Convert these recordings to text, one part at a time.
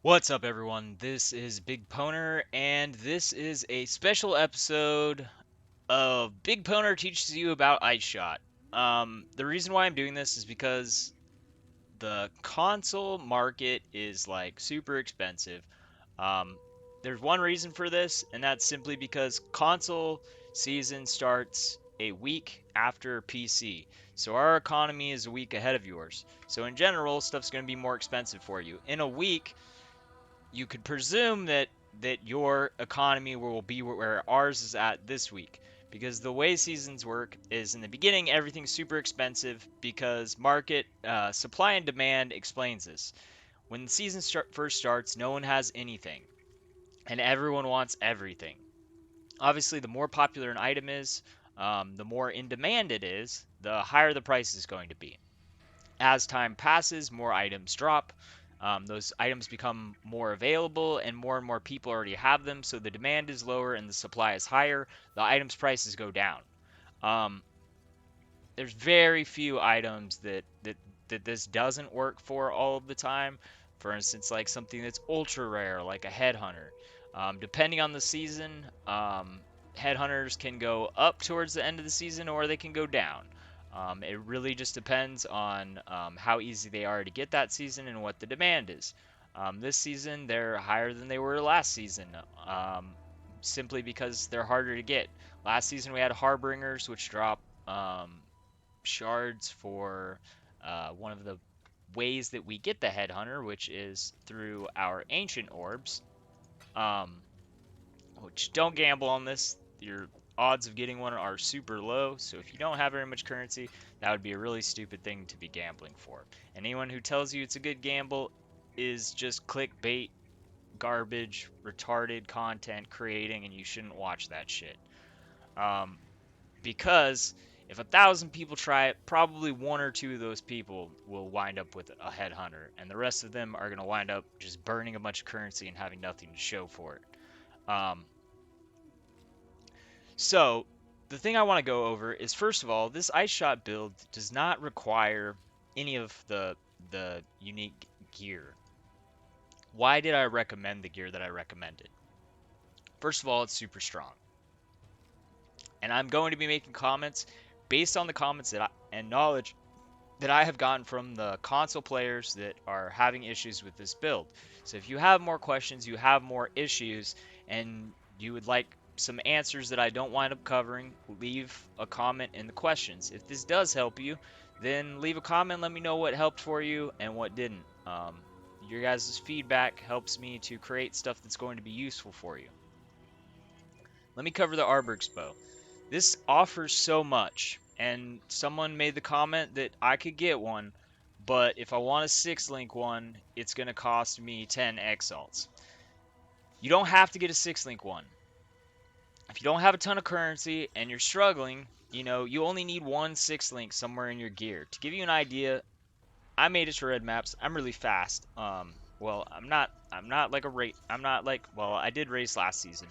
What's up, everyone? This is BigPowner, and this is a special episode of BigPowner teaches you about Ice Shot. The reason why I'm doing this is because the console market is like super expensive. Um, there's one reason for this, and that's simply because console season starts a week after PC. So our economy is a week ahead of yours. So in general, stuff's going to be more expensive for you. In a week, you could presume that your economy will be where ours is at this week, because the way seasons work is in the beginning everything's super expensive because market supply and demand explains this. When the season first starts, no one has anything and everyone wants everything. Obviously, the more popular an item is, the more in demand it is, the higher the price is going to be. As time passes, more items drop. Those items become more available, and more people already have them. So the demand is lower and the supply is higher. The items' prices go down. Um, there's very few items that this doesn't work for all of the time. For instance, like something that's ultra rare, like a headhunter. Depending on the season, headhunters can go up towards the end of the season or they can go down. It really just depends on how easy they are to get that season and what the demand is. This season, they're higher than they were last season, um, simply because they're harder to get. Last season, we had Harbingers, which drop shards for one of the ways that we get the headhunter, which is through our ancient orbs. Um, which don't gamble on this. Your odds of getting one are super low. So if you don't have very much currency, that would be a really stupid thing to be gambling for. And anyone who tells you it's a good gamble is just clickbait, garbage, retarded content creating, and you shouldn't watch that shit. Um, because if 1,000 people try it, probably one or two of those people will wind up with a headhunter, and the rest of them are going to wind up just burning a bunch of currency and having nothing to show for it. So the thing I want to go over is, first of all, this ice shot build does not require any of the unique gear. Why did I recommend the gear that I recommended? First of all, it's super strong. And I'm going to be making comments based on the comments and knowledge that I have gotten from the console players that are having issues with this build. So if you have more questions, you have more issues, and you would like some answers that I don't wind up covering, leave a comment in the questions. If this does help you, then leave a comment, let me know what helped for you and what didn't. Your guys' feedback helps me to create stuff that's going to be useful for you. Let me cover the arborix bow. This offers so much, and someone made the comment that I could get one, but if I want a 6-link one, it's going to cost me 10 exalts. You don't have to get a 6-link one. If you don't have a ton of currency and you're struggling, you only need one 6-link somewhere in your gear. To give you an idea, I made it to red maps. I'm really fast. Well, I'm not like a rate. I'm not like, well, I did race last season.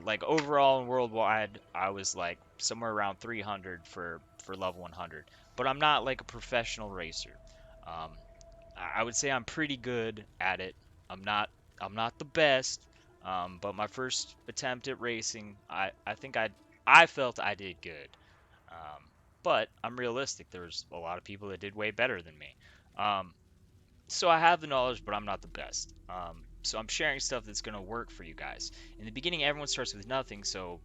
Like overall and worldwide, I was like somewhere around 300 for level 100. But I'm not like a professional racer. Um, I would say I'm pretty good at it. I'm not I'm not the best. But my first attempt at racing, I think I felt I did good. Um, but I'm realistic. There's a lot of people that did way better than me. Um, so I have the knowledge, but I'm not the best. So I'm sharing stuff that's going to work for you guys. In the beginning, everyone starts with nothing. So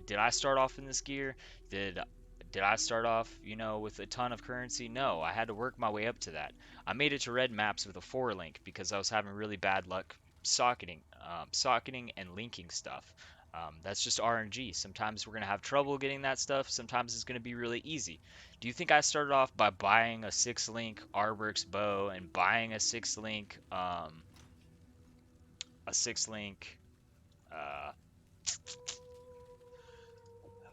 did I start off in this gear? Did I start off, with a ton of currency? No, I had to work my way up to that. I made it to red maps with a 4-link because I was having really bad luck socketing and linking stuff. That's just RNG. Sometimes we're going to have trouble getting that stuff. Sometimes it's going to be really easy. Do you think I started off by buying a 6-link arborix bow and buying a 6-link uh,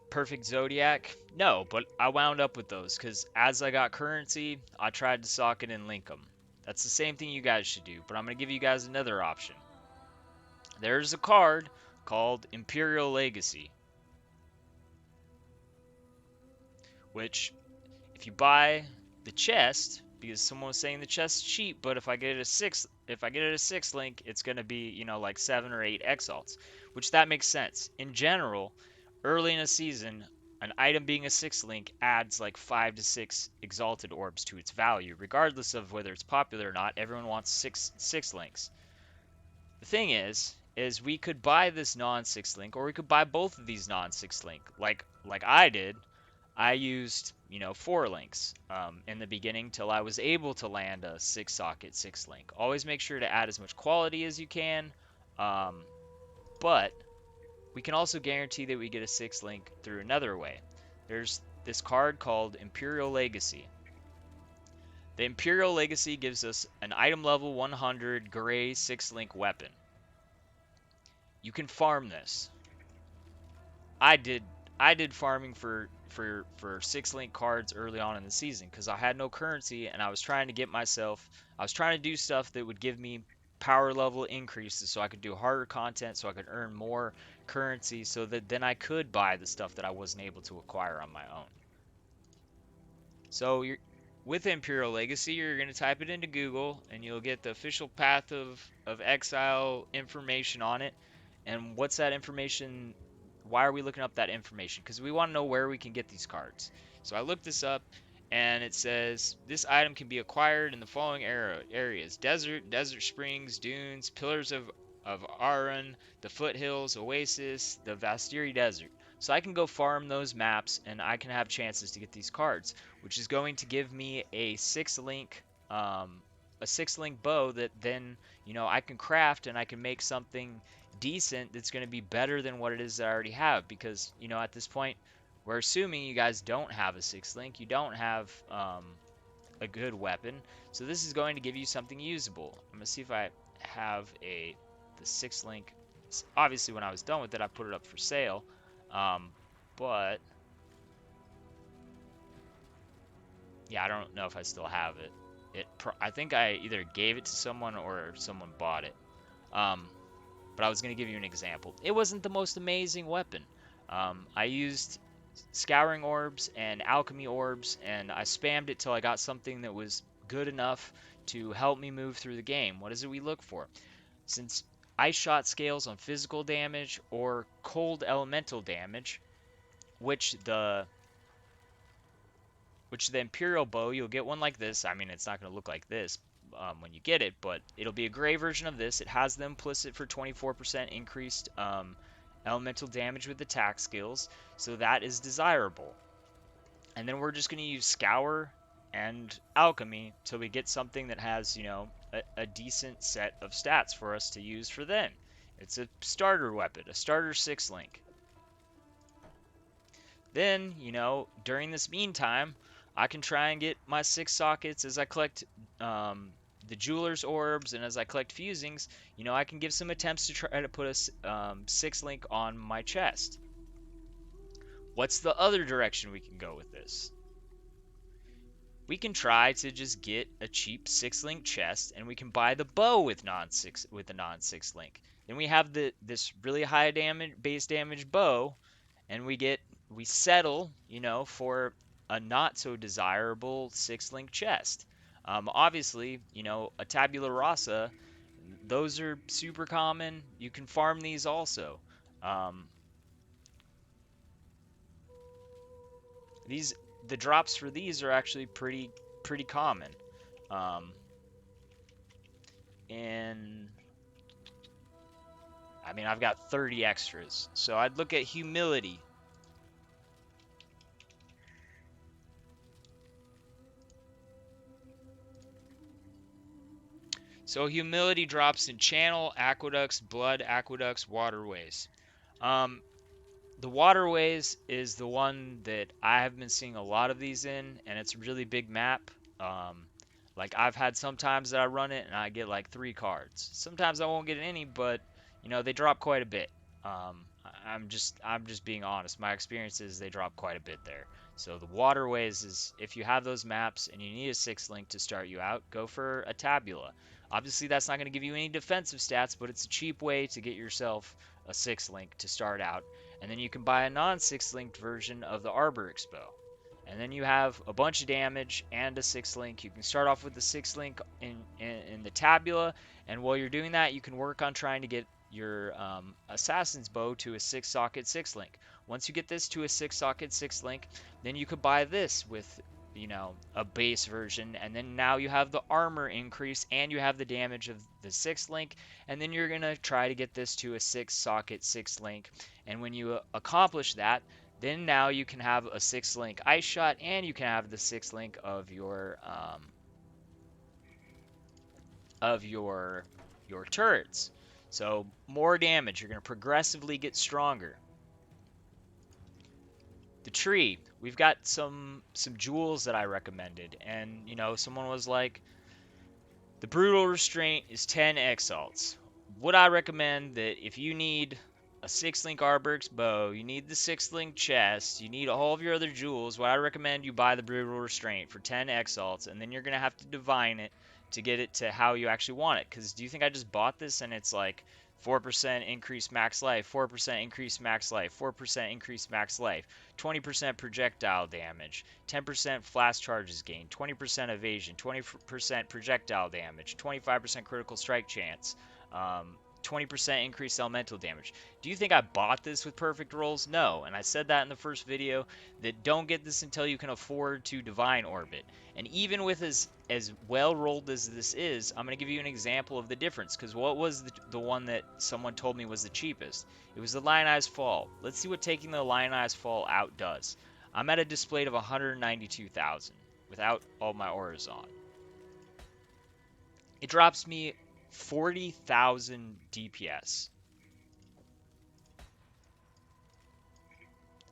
perfect zodiac? No, but I wound up with those because as I got currency, I tried to socket and link them. That's the same thing you guys should do, but I'm going to give you guys another option. There's a card called Imperial Legacy, which if you buy the chest, because someone was saying the chest's cheap, but if I get it a six link, it's gonna be, you know, like 7 or 8 exalts, which that makes sense. In general, early in a season, an item being a six link adds like 5 to 6 exalted orbs to its value, regardless of whether it's popular or not. Everyone wants six links. The thing is we could buy this non-six link, or we could buy both of these non-six link, like I did. I used, you know, 4 links in the beginning till I was able to land a 6 socket 6 link. Always make sure to add as much quality as you can, um, but we can also guarantee that we get a 6 link through another way. There's this card called Imperial Legacy. The Imperial Legacy gives us an item level 100 gray 6 link weapon. You can farm this. I did I did farming for 6 link cards early on in the season because I had no currency and I was trying to get myself I was trying to do stuff that would give me power level increases so I could do harder content so I could earn more currency so that then I could buy the stuff that I wasn't able to acquire on my own. So with Imperial Legacy, you're going to type it into Google and you'll get the official path of exile information on it. And what's that information? Why are we looking up that information? Because we want to know where we can get these cards. So I looked this up and it says this item can be acquired in the following areas: desert springs, dunes, pillars of Aran, the foothills, oasis, the Vastiri desert. So I can go farm those maps and I can have chances to get these cards, which is going to give me um, a 6 link bow that then, you know, I can craft and I can make something decent that's going to be better than what it is that I already have, because, you know, at this point we're assuming you guys don't have a 6 link, you don't have a good weapon, so this is going to give you something usable. I'm going to see if I have the 6 link. Obviously when I was done with it I put it up for sale, um, but yeah, I don't know if I still have it. I think I either gave it to someone or someone bought it. Um, but I was going to give you an example. It wasn't the most amazing weapon. I used scouring orbs and alchemy orbs, and I spammed it till I got something that was good enough to help me move through the game. What is it we look for? Since ice shot scales on physical damage or cold elemental damage, which the Imperial bow, you'll get one like this. I mean, it's not going to look like this when you get it, but it'll be a gray version of this. It has the implicit for 24% increased elemental damage with attack skills, so that is desirable. And then we're just going to use Scour and Alchemy till we get something that has, you know, a decent set of stats for us to use for then. It's a starter weapon, a starter 6 link. Then, you know, during this meantime, I can try and get my 6 sockets as I collect the jeweler's orbs, and as I collect fusings, you know, I can give some attempts to try to put a 6 link on my chest. What's the other direction we can go with this? We can try to just get a cheap 6 link chest, and we can buy the bow with a non 6 link. Then we have this really high base damage bow, and we settle, you know, for a not so desirable 6 link chest. Obviously, you know, a tabula rasa, those are super common. You can farm these also. Um, these the drops for these are actually pretty common. Um, and I mean, I've got 30 extras, so I'd look at humility. So humility drops in channel, aqueducts, blood, aqueducts, waterways. Um, the waterways is the one that I have been seeing a lot of these in, and it's a really big map. Um, like I've had some times that I run it and I get like 3 cards. Sometimes I won't get any, but you know they drop quite a bit. I'm just being honest. My experience is they drop quite a bit there. So the waterways is, if you have those maps and you need a 6 link to start you out, go for a tabula. Obviously that's not going to give you any defensive stats, but it's a cheap way to get yourself a 6 link to start out, and then you can buy a non 6 linked version of the arborix bow. And then you have a bunch of damage and a 6 link. You can start off with the 6 link in the tabula, and while you're doing that, you can work on trying to get your assassin's bow to a 6 socket 6 link. Once you get this to a 6 socket 6 link, then you could buy this with, you know, a base version, and then now you have the armor increase and you have the damage of the 6 link, and then you're gonna try to get this to a 6 socket 6 link. And when you accomplish that, then now you can have a 6 link ice shot, and you can have the 6 link of your turrets. So more damage. You're going to progressively get stronger. The tree. We've got some jewels that I recommended, and you know, someone was like, the brutal restraint is 10 exalts. Would I recommend that if you need a 6 link arborix bow, you need the 6 link chest, you need all of your other jewels, what I recommend you buy the brutal restraint for 10 exalts, and then you're gonna have to divine it to get it to how you actually want it. Because do you think I just bought this and it's like 4% increase max life, 4% increase max life, 4% increase max life, 20% projectile damage, 10% flash charges gain, 20% evasion, 20% projectile damage, 25% critical strike chance, 20% increased elemental damage. Do you think I bought this with perfect rolls? No. And I said that in the first video, that don't get this until you can afford to divine orbit. And even with as well rolled as this is, I'm going to give you an example of the difference. Because what was the one that someone told me was the cheapest? It was the Lionized Fall. Let's see what taking the Lionized Fall out does. I'm at a display of 192,000 without all my auras on. It drops me 40,000 DPS.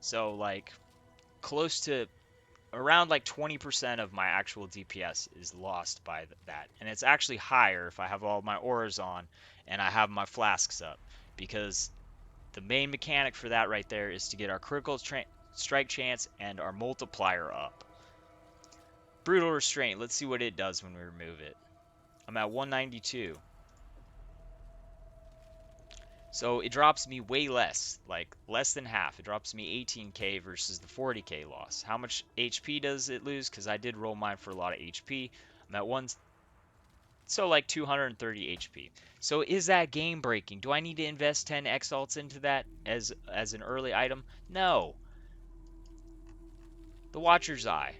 So like close to around like 20% of my actual DPS is lost by that. And it's actually higher if I have all my auras on and I have my flasks up, because the main mechanic for that right there is to get our critical strike chance and our multiplier up. Brutal restraint. Let's see what it does when we remove it. I'm at 192. So it drops me way less, like less than half. It drops me 18k versus the 40k loss. How much HP does it lose? Because I did roll mine for a lot of HP. I'm at one, so like 230 HP. So is that game breaking? Do I need to invest 10 exalts into that as an early item? No. The Watcher's Eye.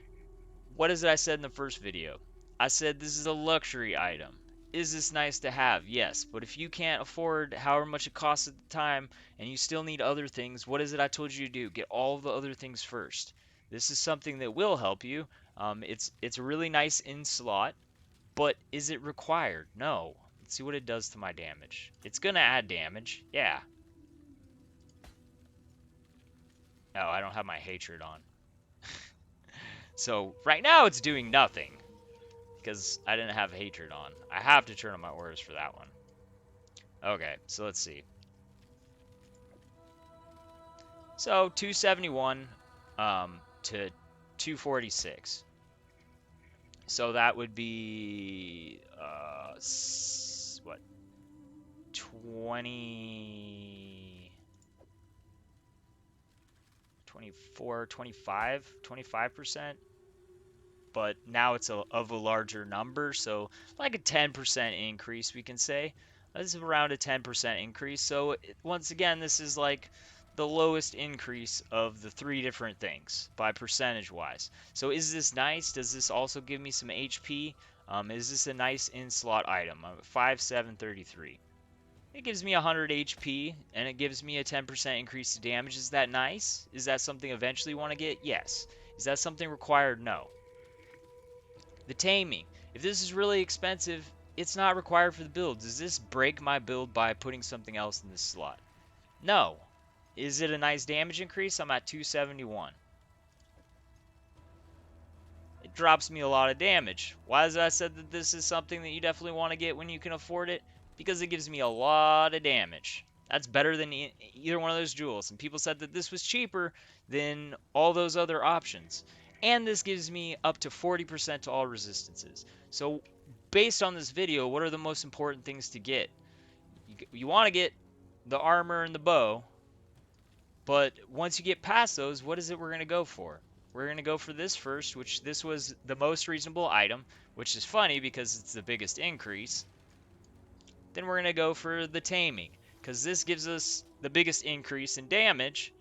What is it I said in the first video? I said this is a luxury item. Is this nice to have? Yes, but if you can't afford however much it costs at the time and you still need other things, what is it I told you to do? Get all the other things first. This is something that will help you. It's a really nice in slot, but is it required? No. Let's see what it does to my damage. It's gonna add damage, yeah. Oh, I don't have my hatred on. So right now it's doing nothing, because I didn't have hatred on. I have to turn on my orders for that one. Okay, so let's see. So 271 to 246. So that would be what, 20, 24, 25, 25%. But now it's of a larger number, so like a 10% increase, we can say. This is around a 10% increase. So once again, this is like the lowest increase of the three different things by percentage wise. So is this nice? Does this also give me some HP? Is this a nice in-slot item? 5733. It gives me 100 HP, and it gives me a 10% increase to damage. Is that nice? Is that something eventually you want to get? Yes. Is that something required? No. The taming. If this is really expensive, it's not required for the build. Does this break my build by putting something else in this slot? No. Is it a nice damage increase? I'm at 271. It drops me a lot of damage. Why is it I said that this is something that you definitely want to get when you can afford it? Because it gives me a lot of damage. That's better than either one of those jewels. And people said that this was cheaper than all those other options. And this gives me up to 40% to all resistances. So based on this video, what are the most important things to get? You want to get the armor and the bow, but once you get past those, what is it we're going to go for? we're going to go for this first, which this was the most reasonable item, which is funny because it's the biggest increase. Then we're going to go for the taming, because this gives us the biggest increase in damage,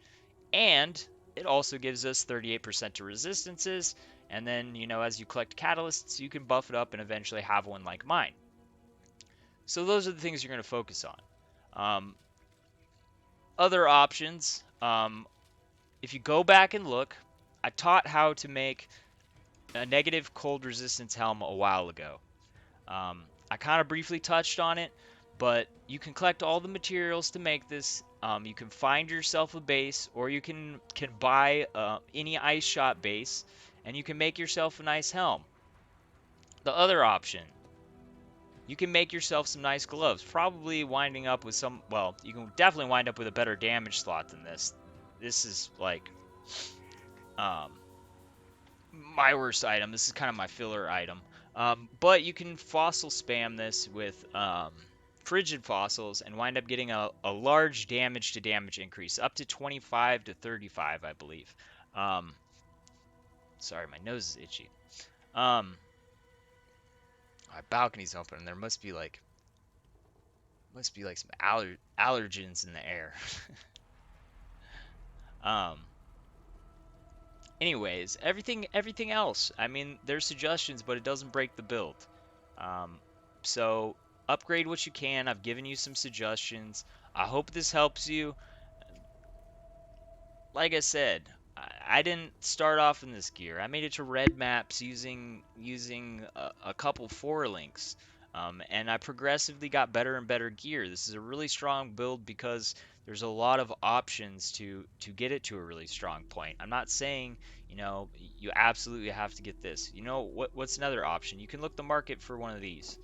and it also gives us 38% to resistances, and then, you know, as you collect catalysts, you can buff it up and eventually have one like mine. So those are the things you're going to focus on. Other options, if you go back and look, I taught how to make a negative cold resistance helm a while ago. I kind of briefly touched on it, but you can collect all the materials to make this. You can find yourself a base, or you can buy any ice shot base, and you can make yourself a nice helm. The other option, you can make yourself some nice gloves, probably winding up with some, well, you can definitely wind up with a better damage slot than this. This is like um, my worst item. This is kind of my filler item. But you can fossil spam this with frigid fossils and wind up getting a large damage to damage increase, up to 25 to 35, I believe. Sorry, my nose is itchy. My balcony's open, and there must be like some allergens in the air. Anyways, everything else, I mean, there's suggestions, but it doesn't break the build. So upgrade what you can. I've given you some suggestions. I hope this helps you. Like I said, I didn't start off in this gear. I made it to red maps using a couple 4 links. And I progressively got better and better gear. This is a really strong build because there's a lot of options to get it to a really strong point. I'm not saying, you know, you absolutely have to get this. You know, what's another option? You can look the market for one of these.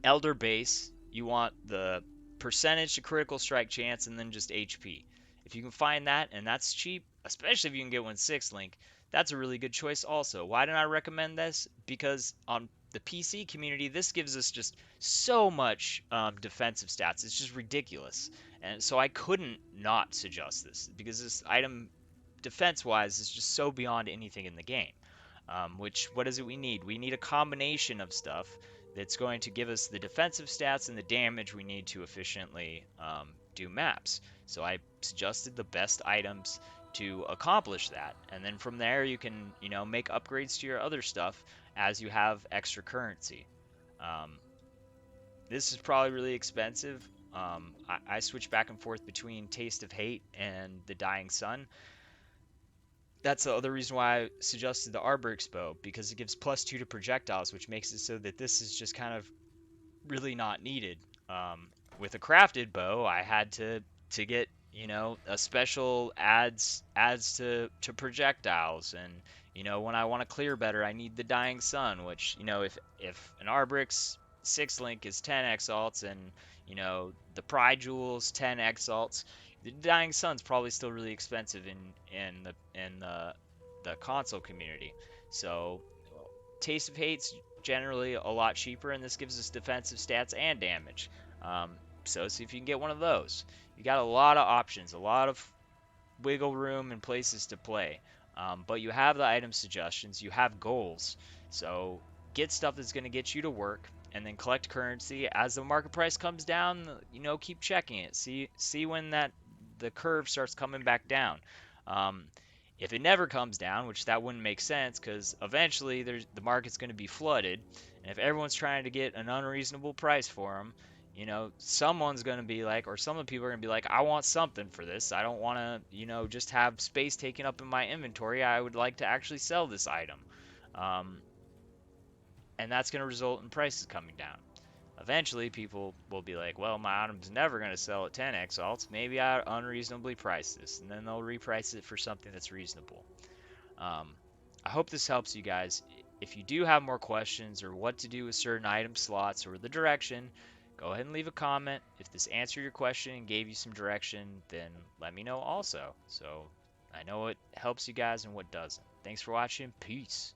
Elder base, you want the percentage to critical strike chance and then just HP. If you can find that, and that's cheap, especially if you can get 6 link, that's a really good choice also. Why did I recommend this? Because on the PC community, this gives us just so much defensive stats. It's just ridiculous. And so I couldn't not suggest this, because this item, defense-wise, is just so beyond anything in the game. What is it we need? We need a combination of stuff that's going to give us the defensive stats and the damage we need to efficiently do maps. So I suggested the best items to accomplish that, and then from there you can, you know, make upgrades to your other stuff as you have extra currency. This is probably really expensive. I switch back and forth between Taste of Hate and the Dying Sun. That's the other reason why I suggested the arborix bow, because it gives +2 to projectiles, which makes it so that this is just kind of really not needed. With a crafted bow, I had to get, you know, a special adds to projectiles, and, you know, when I want to clear better, I need the Dying Sun, which, you know, if an arborix 6 link is 10 exalts, and, you know, the Pride Jewel's 10 exalts, the Dying Sun's probably still really expensive in the console community. So Taste of Hate's generally a lot cheaper, and this gives us defensive stats and damage. So see if you can get one of those. You got a lot of options, a lot of wiggle room and places to play. But you have the item suggestions, you have goals. So get stuff that's going to get you to work, and then collect currency. As the market price comes down, you know, keep checking it. See when the curve starts coming back down. If it never comes down, which that wouldn't make sense, because eventually the market's going to be flooded, and if everyone's trying to get an unreasonable price for them, you know, someone's going to be like, or some of the people are going to be like, I want something for this. I don't want to, you know, just have space taken up in my inventory. I would like to actually sell this item. And that's going to result in prices coming down. Eventually, people will be like, well, my item's never going to sell at 10 exalts. Maybe I unreasonably price this. And then they'll reprice it for something that's reasonable. I hope this helps you guys. If you do have more questions or what to do with certain item slots or the direction, go ahead and leave a comment. If this answered your question and gave you some direction, then let me know also. So I know what helps you guys and what doesn't. Thanks for watching. Peace.